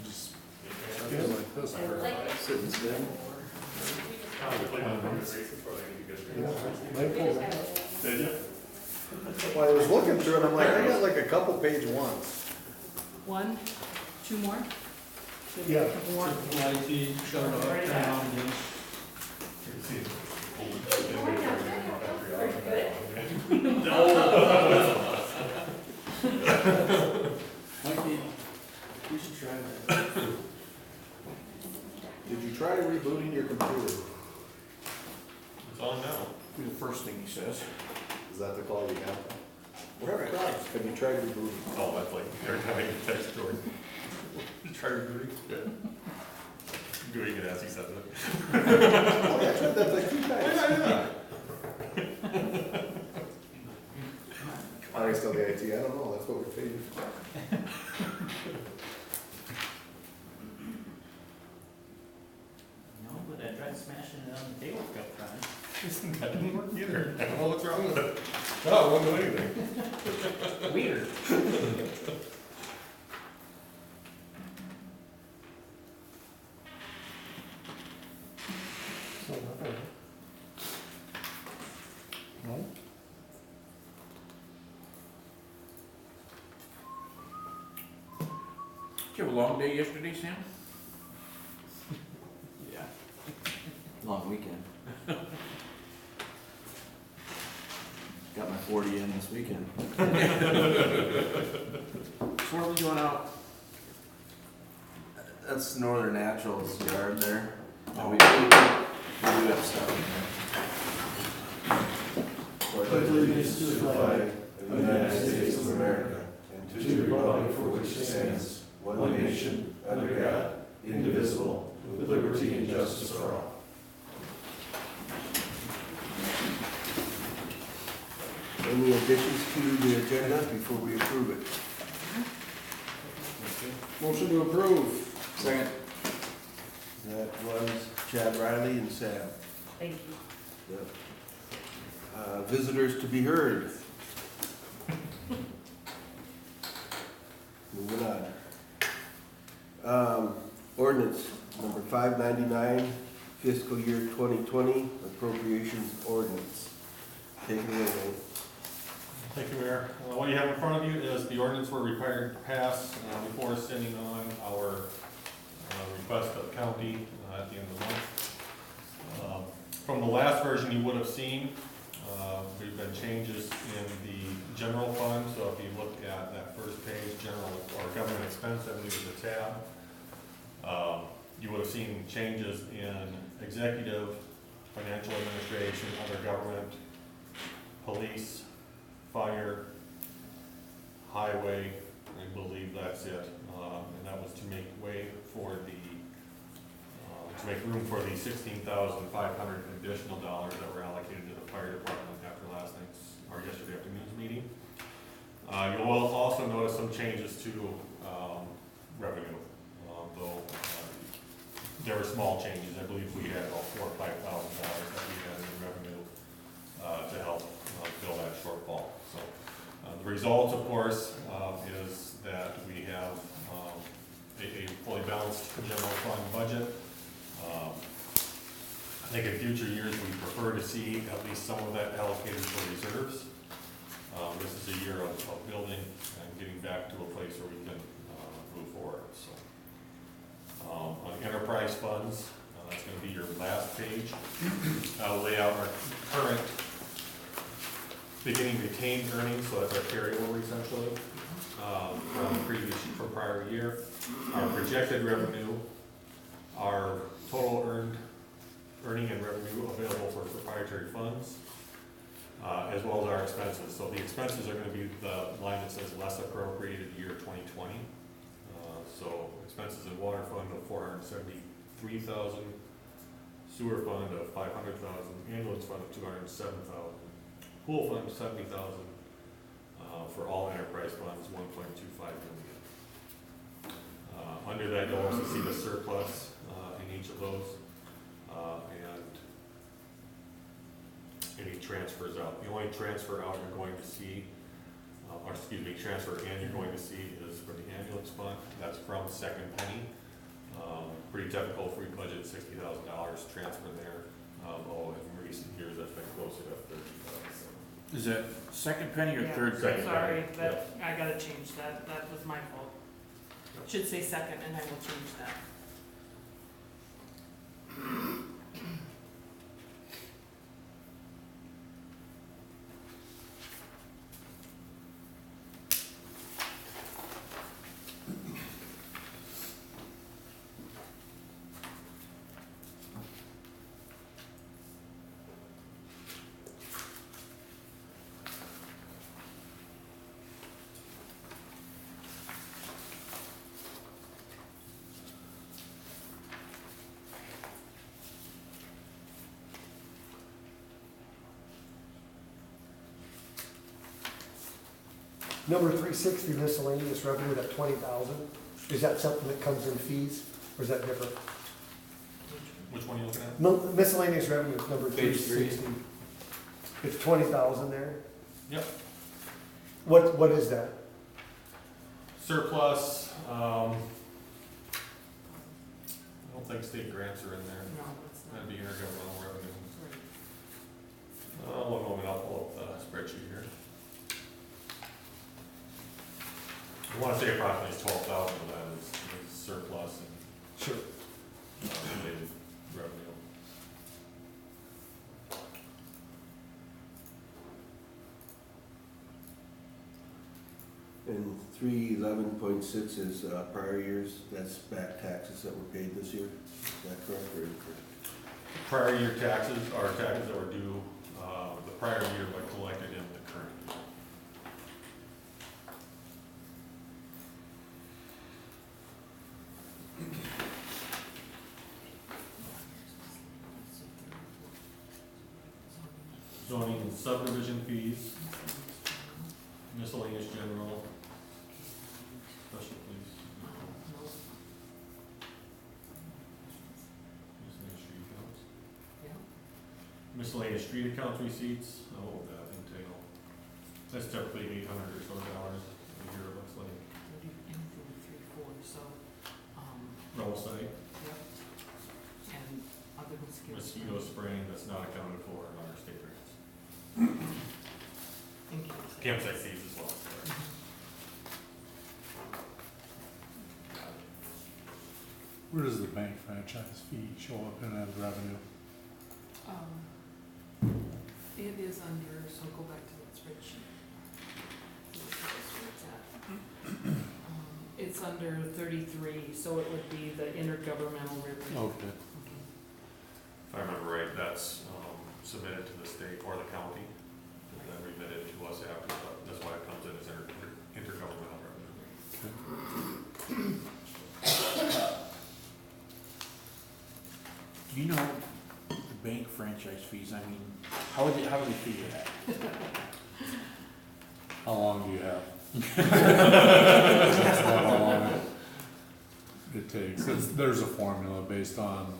Just like this, sitting still. Did you? Well, I was looking through it, I'm like, I got like a couple page ones. One, two more? Yeah. A couple more? IT, shut it off, turn it on again. Might be, we should try that. Did you try rebooting your computer? It's on now. Be the first thing he says. Is that the call you got? Whatever it does. Have you tried rebooting? Oh, that's like every time I get text Jordan. Try rebooting? Yeah. Doing it as he says it. Oh, yeah, I tried that like 2 times. I still the IT, I don't know, that's what we're paid for. No, but I tried smashing it on the table a couple times. That didn't work either. I don't know what's wrong with it. No, it won't do anything. Weird. No? Did you have a long day yesterday, Sam? Yeah. Long weekend. Got my 40 in this weekend. So where are we going out? That's Northern Naturals yard there. And we do have stuff. Pledge allegiance to the flag of the United States of America and to the republic for which it stands, one nation, under God, indivisible, with liberty and justice for all. Any additions to the agenda before we approve it? Motion to approve. Second. That was Chad Riley and Sam. Thank you. Visitors to be heard. Moving on. Ordinance number 599, fiscal year 2020, appropriations ordinance. Take it away, Nate. Thank you, Mayor. What you have in front of you is the ordinance we're required to pass before sending on our request to the county at the end of the month. From the last version you would have seen, we've been changes in the general fund. So if you look at that first page, general or government expense, I believe is a tab. You would have seen changes in executive, financial administration, other government, police, fire, highway, I believe that's it. And that was to make way for to make room for the $16,500 additional dollars that were allocated to the fire department after yesterday afternoon's meeting. You will also notice some changes to revenue, though there were small changes. I believe we had about $4,000 or $5,000 that we had in revenue to help fill that shortfall. So the result, of course, is that we have a fully balanced general fund budget. I think in future years we prefer to see at least some of that allocated for reserves. This is a year of building and getting back to a place where we can move forward. So on enterprise funds, that's going to be your last page. I'll lay out our current beginning retained earnings, so that's our carryover essentially from prior year. Our projected revenue, our total earning and revenue available for proprietary funds, as well as our expenses. So the expenses are going to be the line that says less appropriated year 2020. So expenses in water fund of $473,000, sewer fund of $500,000, ambulance fund of $207,000, pool fund of $70,000. For all enterprise funds, $1.25 million. Under that, you'll also see the surplus in each of those, and any transfers out. The only transfer out you're going to see transfer, and you're going to see is for the ambulance fund. That's from Second Penny. Pretty typical for your budget, $60,000 transfer there. In recent years, that's been closer to 30,000. Is that second penny or Yeah. third penny? Second. Sorry, that, I gotta change that, that was my fault. Should say second, and I will change that. Number 360 miscellaneous revenue, that 20,000, is that something that comes in fees, or is that different? Which one are you looking at? Miscellaneous revenue, is number Page 360. It's 20,000 there? Yep. What is that? Surplus, I don't think state grants are in there. No, it's not. That'd be intergovernmental revenue. Sorry. One moment, I'll pull up the spreadsheet here. I want to say approximately 12,000 of that is surplus and Sure. related revenue. And 311.6 is prior years, that's back taxes that were paid this year, is that correct or incorrect? Prior year taxes are taxes that were due, the prior year but collected in the current year. Zoning and subdivision fees, miscellaneous general, special police, miscellaneous street accounts. Yeah. Miscellaneous street accounts receipts, what would that entail? That's typically $800 or so dollars a year, it looks like. Anything 3, 4, so, Roll site, yep. And other mosquito. mosquito spraying, that's not accounted for in our state grants. And campsite. Campsite fees as well. Where does the bank franchise fee show up in that revenue? It is under, so go back to that spreadsheet. It's under 33, so it would be the intergovernmental revenue. Okay. If I remember right, that's submitted to the state or the county, and then remitted to us after, that's why it comes in as intergovernmental revenue. Do you know the bank franchise fees? I mean, how do they figure that? How long do you have? That's not how long it takes. There's a formula based on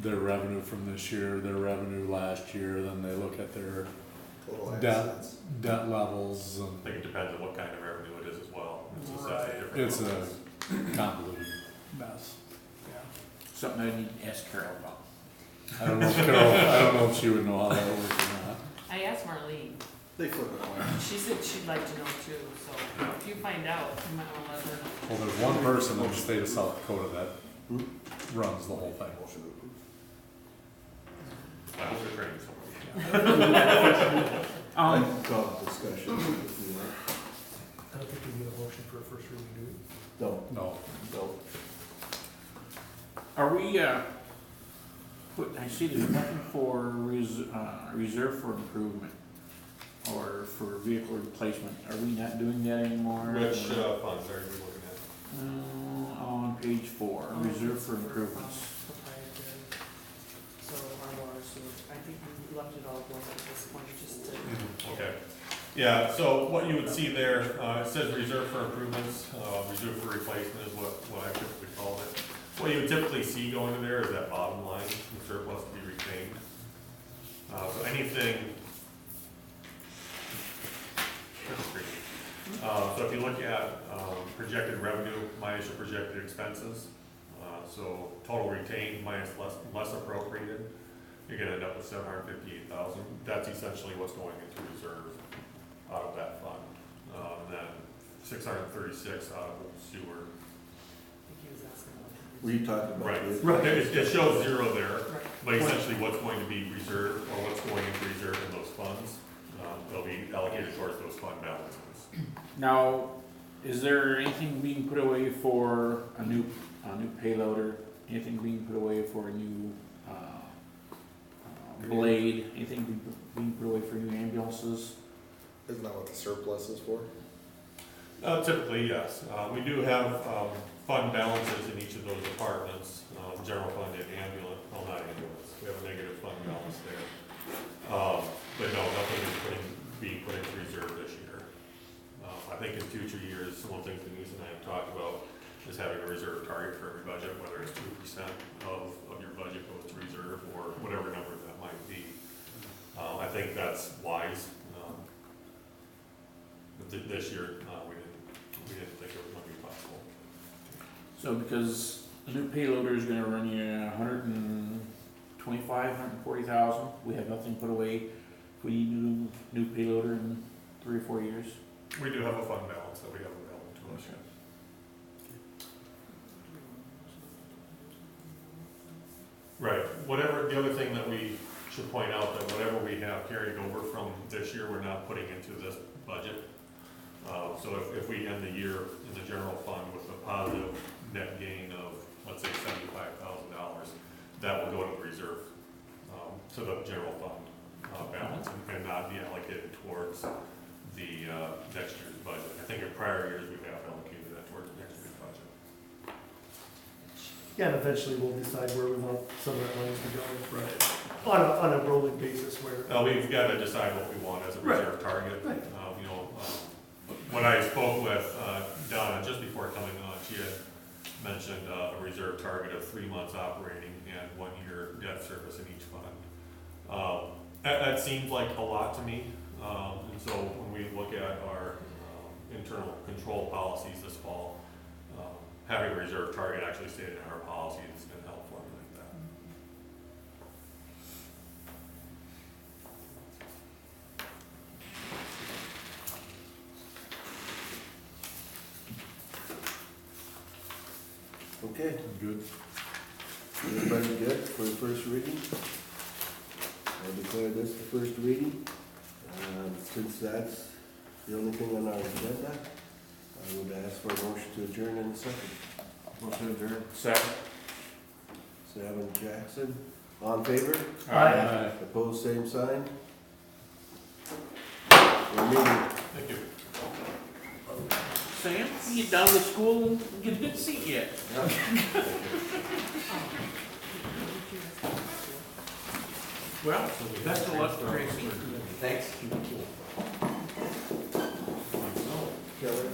their revenue from this year, their revenue last year, then they look at their Total debt, assets. debt levels, I and think it depends on what kind of revenue it is as well. It's assessed Right. at different it's levels. a convoluted mess. Something I need to ask Carol about. I don't know if Carol, I don't know if she would know how that works or not. I asked Marlene, They flip it around. she said she'd like to know too, so if you find out, you might wanna let her know. Well, there's one person in the state of South Dakota that runs the whole thing. Motion to approve. I hope they're training somebody. I can call it discussion if you want. I don't think we need a motion for a first reading, do we? No, No, no. Are we, I see there's nothing for reserve for improvement or for vehicle replacement. Are we not doing that anymore? Which funds are you looking at? On page 4, reserve for improvements. Proprietary. So our water sewer, I think we left it all blank at this point, just to. Okay. Yeah, so what you would see there, it says reserve for improvements, reserve for replacement is what I typically call it. What you would typically see go into there is that bottom line, the surplus to be retained. So anything So if you look at projected revenue minus your projected expenses, so total retained minus less appropriated, you're gonna end up with 758,000. That's essentially what's going into reserve out of that fund. And then 636 out of sewer. I think he was asking about. Were you talking about Right. this? Right. It shows zero there, Right. but essentially what's going to be reserved or what's going into reserve in those funds, they'll be allocated towards those fund balances. Now, is there anything being put away for a new payloader? Anything being put away for a new blade? Anything being put away for new ambulances? Isn't that what the surplus is for? Typically, yes. We do have fund balances in each of those departments, general fund and ambulance, well, not ambulance, we have a negative fund balance there. But no, nothing is being put into reserve this year. I think in future years, some of the things Denise and I have talked about is having a reserve target for every budget, whether it's 2% of your budget goes to reserve or whatever number that might be. I think that's wise. This year, we didn't think it was going to be possible. So because a new payloader is gonna run you 125, 140,000, we have nothing put away if we need new payloader in 3 or 4 years? We do have a fund balance that we have available to us. Right, whatever, the other thing that we should point out, that whatever we have carried over from this year, we're not putting into this budget. So if we end the year in the general fund with a positive net gain of, let's say, $75,000, that will go to reserve, to the general fund balance and not be allocated towards the next year's budget. I think in prior years, we have allocated that towards next year's budget. Yeah, and eventually we'll decide where we want some of that money to go. Right. On a rolling basis where. We've got to decide what we want as a reserve target. Right. When I spoke with Donna just before coming on, she had mentioned a reserve target of 3 months operating and 1 year debt service in each fund. That seems like a lot to me. And so when we look at our internal control policies this fall, having a reserve target actually stated in our policy has been helpful like that. Okay, Good. everybody good for the first reading? I declare this the first reading. Since that's the only thing on our agenda, I would ask for a motion to adjourn in a second. Motion adjourned. Second. Sam and Jackson, on favor? Aye. Opposed, same sign? We're meeting. Thank you. Sam, you get down to school and get a good seat yet? Well, best of luck, Tracy. Thanks. Kelly?